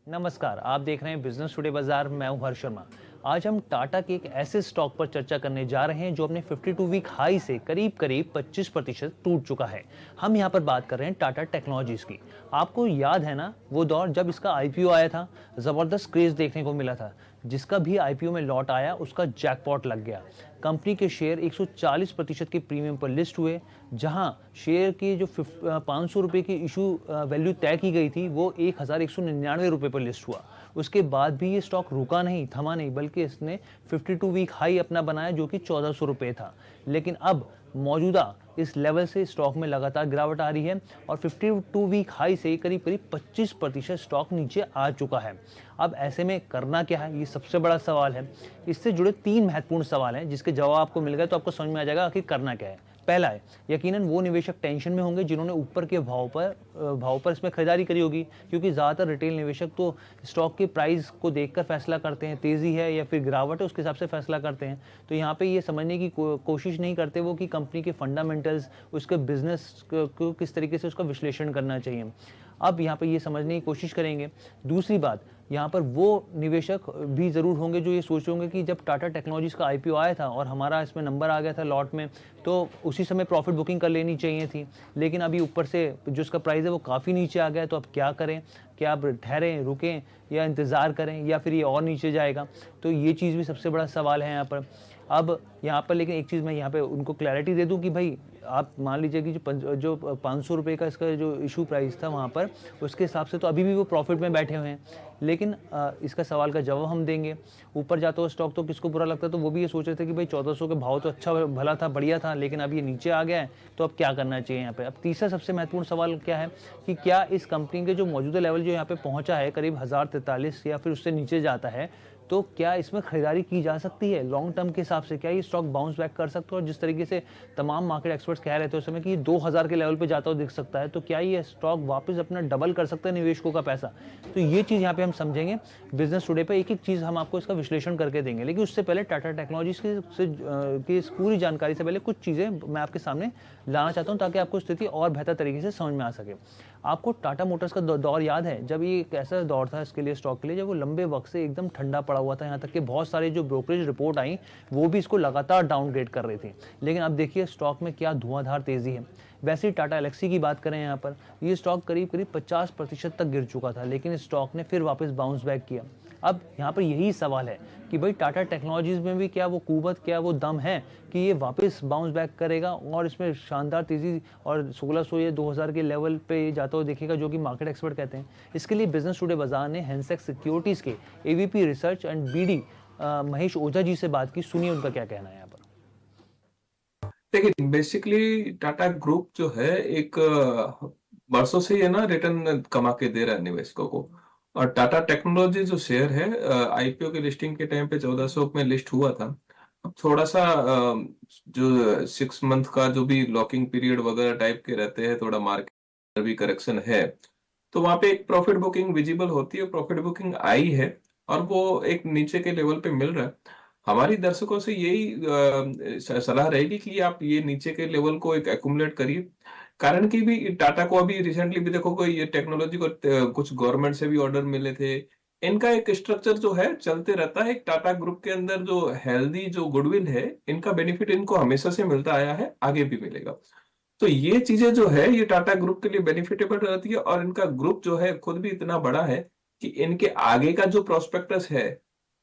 नमस्कार, आप देख रहे हैं बिजनेस टुडे बाजार। मैं हूं हर्ष शर्मा। आज हम टाटा के एक ऐसे स्टॉक पर चर्चा करने जा रहे हैं जो अपने 52 वीक हाई से करीब करीब 25% टूट चुका है। हम यहां पर बात कर रहे हैं टाटा टेक्नोलॉजीज की। आपको याद है ना वो दौर जब इसका आईपीओ आया था, जबरदस्त क्रेज देखने को मिला था। जिसका भी आईपीओ में लॉट आया उसका जैकपॉट लग गया। कंपनी के शेयर 140% के प्रीमियम पर लिस्ट हुए, जहां शेयर की जो 500 रुपये की इशू वैल्यू तय की गई थी वो 1199 रुपये पर लिस्ट हुआ। उसके बाद भी ये स्टॉक रुका नहीं, थमा नहीं, बल्कि इसने 52 वीक हाई अपना बनाया जो कि 1400 रुपये था। लेकिन अब मौजूदा इस लेवल से स्टॉक में लगातार गिरावट आ रही है और 52 वीक हाई से करीब करीब 25% स्टॉक नीचे आ चुका है। अब ऐसे में करना क्या है, ये सबसे बड़ा सवाल है। इससे जुड़े 3 महत्वपूर्ण सवाल हैं जिसके जवाब आपको मिल गए तो आपको समझ में आ जाएगा आखिर करना क्या है। पहला है, यकीनन वो निवेशक टेंशन में होंगे जिन्होंने ऊपर के भाव पर इसमें खरीदारी करी होगी, क्योंकि ज़्यादातर रिटेल निवेशक तो स्टॉक के प्राइस को देखकर फैसला करते हैं, तेज़ी है या फिर गिरावट है उसके हिसाब से फैसला करते हैं। तो यहाँ पे ये समझने की कोशिश नहीं करते वो कि कंपनी के फंडामेंटल्स, उसके बिजनेस को किस तरीके से उसका विश्लेषण करना चाहिए। अब यहाँ पे ये समझने की कोशिश करेंगे। दूसरी बात, यहाँ पर वो निवेशक भी ज़रूर होंगे जो ये सोच रहे होंगे कि जब टाटा टेक्नोलॉजीज़ का आईपीओ आया था और हमारा इसमें नंबर आ गया था लॉट में, तो उसी समय प्रॉफिट बुकिंग कर लेनी चाहिए थी। लेकिन अभी ऊपर से जो इसका प्राइस है वो काफ़ी नीचे आ गया है, तो अब क्या करें? क्या अब ठहरें, रुकें या इंतज़ार करें या फिर ये और नीचे जाएगा? तो ये चीज़ भी सबसे बड़ा सवाल है यहाँ पर। अब यहाँ पर लेकिन एक चीज़ मैं यहाँ पे उनको क्लैरिटी दे दूँ कि भाई आप मान लीजिए कि जो 500 रुपये का इसका जो इशू प्राइस था वहाँ पर, उसके हिसाब से तो अभी भी वो प्रॉफिट में बैठे हुए हैं। लेकिन इसका सवाल का जवाब हम देंगे। ऊपर जाता हुआ स्टॉक तो किसको बुरा लगता है, तो वो भी ये सोच रहे थे कि भाई 1400 के भाव तो अच्छा भला था, बढ़िया था, लेकिन अब ये नीचे आ गया है तो अब क्या करना चाहिए यहाँ पे। अब तीसरा सबसे महत्वपूर्ण सवाल क्या है कि क्या इस कंपनी के जो मौजूदा लेवल जो यहाँ पे पहुँचा है करीब 1043 या फिर उससे नीचे जाता है, तो क्या इसमें खरीदारी की जा सकती है लॉन्ग टर्म के हिसाब से? क्या ये स्टॉक बाउंस बैक कर सकता है? और जिस तरीके से तमाम मार्केट एक्सपर्ट्स कह रहे थे उस समय कि 2000 के लेवल पे जाता हुआ दिख सकता है, तो क्या ये स्टॉक वापस अपना डबल कर सकता है निवेशकों का पैसा? तो ये चीज़ यहाँ पे हम समझेंगे। बिजनेस टुडे पे एक एक चीज़ हम आपको इसका विश्लेषण करके देंगे, लेकिन उससे पहले टाटा टेक्नोलॉजीज की इस पूरी जानकारी से पहले कुछ चीज़ें मैं आपके सामने लाना चाहता हूँ ताकि आपको स्थिति और बेहतर तरीके से समझ में आ सके। आपको टाटा मोटर्स का दौर याद है, जब ये एक ऐसा दौर था इसके लिए, स्टॉक के लिए, जब वो लंबे वक्त से एकदम ठंडा पड़ा हुआ था, यहाँ तक कि बहुत सारे जो ब्रोकरेज रिपोर्ट आई वो भी इसको लगातार डाउनग्रेड कर रही थी। लेकिन अब देखिए स्टॉक में क्या धुआंधार तेजी है। वैसे ही टाटा एलेक्सी की बात करें यहाँ पर, ये स्टॉक करीब करीब 50% तक गिर चुका था, लेकिन इस स्टॉक ने फिर वापस बाउंस बैक किया। अब यहाँ पर यही सवाल है कि भाई टाटा टेक्नोलॉजीज में भी क्या वो कुव्वत, क्या वो दम है कि ये वापस बाउंस बैक करेगा और इसमें शानदार तेजी और 1600 या 2000 के लेवल पे जाता हुआ दिखेगा, जो कि मार्केट एक्सपर्ट कहते हैं। इसके लिए बिजनेस टुडे बाजार ने हैंसेक्स सिक्योरिटीज के AVP research and BD Mahesh Ojha ji से बात की। सुनिए उनका क्या कहना है यहाँ पर। देखिए, बेसिकली टाटा ग्रुप जो है एक बरसों से ये ना रिटर्न कमा के दे रहा है निवेशकों को। और टाटा टेक्नोलॉजी जो शेयर है, आईपीओ की लिस्टिंग के टाइम पे 1400 में लिस्ट हुआ था। अब थोड़ा सा जो 6 मंथ का जो भी लॉकिंग पीरियड वगैरह टाइप के रहते हैं, थोड़ा मार्केट भी करेक्शन है, तो वहां पे एक प्रॉफिट बुकिंग विजिबल होती है। प्रॉफिट बुकिंग आई है और वो एक नीचे के लेवल पे मिल रहा है। हमारी दर्शकों से यही सलाह रहेगी कि आप ये नीचे के लेवल को एक एक्यूमुलेट करिए। कारण कि भी टाटा को अभी रिसेंटली भी देखो, कोई ये टेक्नोलॉजी को कुछ गवर्नमेंट से भी ऑर्डर मिले थे। इनका एक स्ट्रक्चर जो है चलते रहता है। एक टाटा ग्रुप के अंदर जो हेल्दी जो गुडविल है, इनका बेनिफिट इनको हमेशा से मिलता आया है, आगे भी मिलेगा। तो ये चीजें जो है ये टाटा ग्रुप के लिए बेनिफिटेबल रहती है। और इनका ग्रुप जो है खुद भी इतना बड़ा है कि इनके आगे का जो प्रोस्पेक्टस है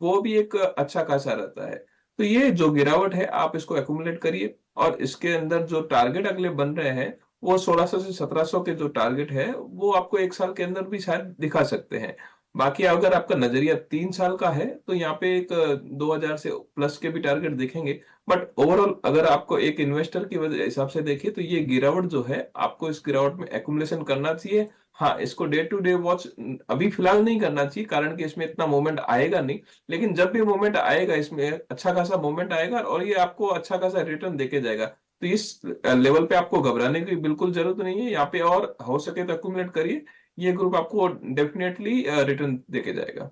वो भी एक अच्छा खासा रहता है। तो ये जो गिरावट है आप इसको एक्यूमुलेट करिए। और इसके अंदर जो टारगेट अगले बन रहे हैं वो 1600 से 1700 के जो टारगेट है वो आपको 1 साल के अंदर भी शायद दिखा सकते हैं। बाकी अगर आपका नजरिया 3 साल का है तो यहाँ पे एक 2000 से प्लस के भी टारगेट दिखेंगे। बट ओवरऑल अगर आपको एक इन्वेस्टर की वजह हिसाब से देखिए तो ये गिरावट जो है आपको इस गिरावट में एक्यूमुलेशन करना चाहिए। हाँ, इसको डे टू डे वॉच अभी फिलहाल नहीं करना चाहिए, कारण कि इसमें इतना मूवमेंट आएगा नहीं। लेकिन जब भी मूवमेंट आएगा इसमें अच्छा खासा मूवमेंट आएगा और ये आपको अच्छा खासा रिटर्न देके जाएगा। तो इस लेवल पे आपको घबराने की बिल्कुल जरूरत नहीं है। यहाँ पे और हो सके तो एक्यूमुलेट करिए। ये ग्रुप आपको डेफिनेटली रिटर्न देके जाएगा।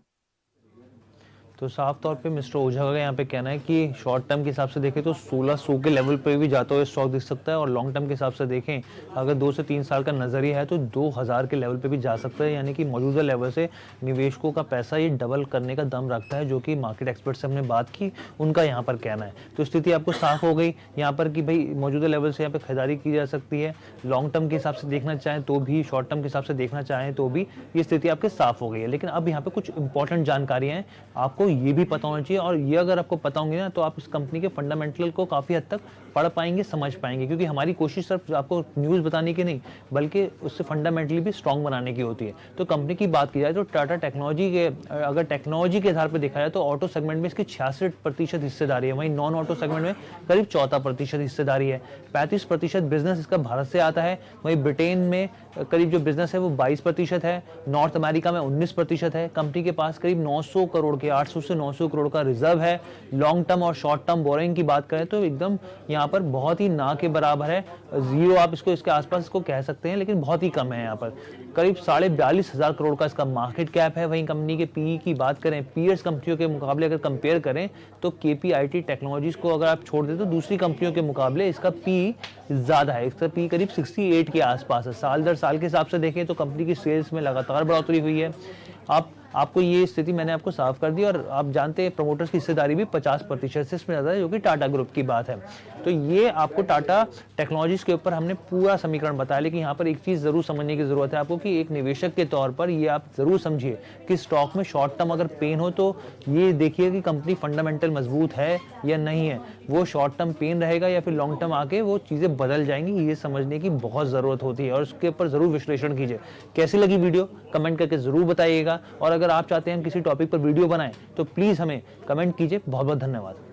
तो साफ तौर पे मिस्टर ओझा का यहाँ पे कहना है कि शॉर्ट टर्म के हिसाब से देखें तो 1600 के लेवल पे भी जाता हुआ स्टॉक दिख सकता है, और लॉन्ग टर्म के हिसाब से देखें अगर 2 से 3 साल का नजरिया है तो 2000 के लेवल पे भी जा सकता है। यानी कि मौजूदा लेवल से निवेशकों का पैसा ये डबल करने का दम रखता है, जो कि मार्केट एक्सपर्ट से हमने बात की, उनका यहाँ पर कहना है। तो स्थिति आपको साफ हो गई यहाँ पर कि भाई मौजूदा लेवल से यहाँ पे खरीदारी की जा सकती है। लॉन्ग टर्म के हिसाब से देखना चाहें तो भी, शॉर्ट टर्म के हिसाब से देखना चाहें तो भी, ये स्थिति आपके साफ हो गई है। लेकिन अब यहाँ पे कुछ इंपॉर्टेंट जानकारियां हैं, आपको ये भी पता होना चाहिए, और ये अगर आपको पता होंगे ना तो आप इस कंपनी के फंडामेंटल को काफी हद तक पढ़ पाएंगे, समझ पाएंगे, क्योंकि हमारी कोशिश सिर्फ आपको न्यूज बताने की नहीं बल्कि उससे फंडामेंटली भी स्ट्रांग बनाने की होती है। तो कंपनी की बात की जाए तो टाटा टेक्नोलॉजी के, अगर टेक्नोलॉजी के आधार पर देखा जाए तो ऑटो सेगमेंट में इसकी 66% हिस्सेदारी है, वहीं नॉन ऑटो सेगमेंट में करीब 14% हिस्सेदारी है। 35% बिजनेस इसका भारत से आता है, वहीं ब्रिटेन में करीब जो बिजनेस है वो 22% है, नॉर्थ अमेरिका में 19% है। कंपनी के पास करीब 900 करोड़ के 800 से 900 करोड़ का रिजर्व है। लॉन्ग टर्म और शॉर्ट टर्म बोरिंग की बात करें तो एकदम यहाँ पर बहुत ही ना के बराबर है, जीरो आप इसको इसके आसपास इसको कह सकते हैं, लेकिन बहुत ही कम है। यहाँ पर करीब 42,500 करोड़ का इसका मार्केट कैप है। वहीं कंपनी के पीई की बात करें, पीयर्स कंपनियों के मुकाबले अगर कंपेयर करें तो केपीआईटी टेक्नोलॉजीज को अगर आप छोड़ दें तो दूसरी कंपनियों के मुकाबले इसका पी ज्यादा है, इसका पी करीब 68 के आसपास है। साल दर साल के हिसाब से देखें तो कंपनी की सेल्स में लगातार बढ़ोतरी हुई है। आपको ये स्थिति मैंने आपको साफ कर दी, और आप जानते हैं प्रमोटर्स की हिस्सेदारी भी 50% से इसमें ज्यादा है, जो कि टाटा ग्रुप की बात है। तो ये आपको टाटा टेक्नोलॉजीज के ऊपर हमने पूरा समीकरण बताया, लेकिन यहाँ पर एक चीज जरूर समझने की जरूरत है आपको कि एक निवेशक के तौर पर ये आप जरूर समझिए कि स्टॉक में शॉर्ट टर्म अगर पेन हो तो ये देखिए कि कंपनी फंडामेंटल मजबूत है या नहीं है। वो शॉर्ट टर्म पेन रहेगा या फिर लॉन्ग टर्म आके वो चीजें बदल जाएंगी, ये समझने की बहुत जरूरत होती है, और उसके ऊपर जरूर विश्लेषण कीजिए। कैसी लगी वीडियो कमेंट करके जरूर बताइएगा, और अगर आप चाहते हैं हम किसी टॉपिक पर वीडियो बनाएं तो प्लीज हमें कमेंट कीजिए। बहुत बहुत धन्यवाद।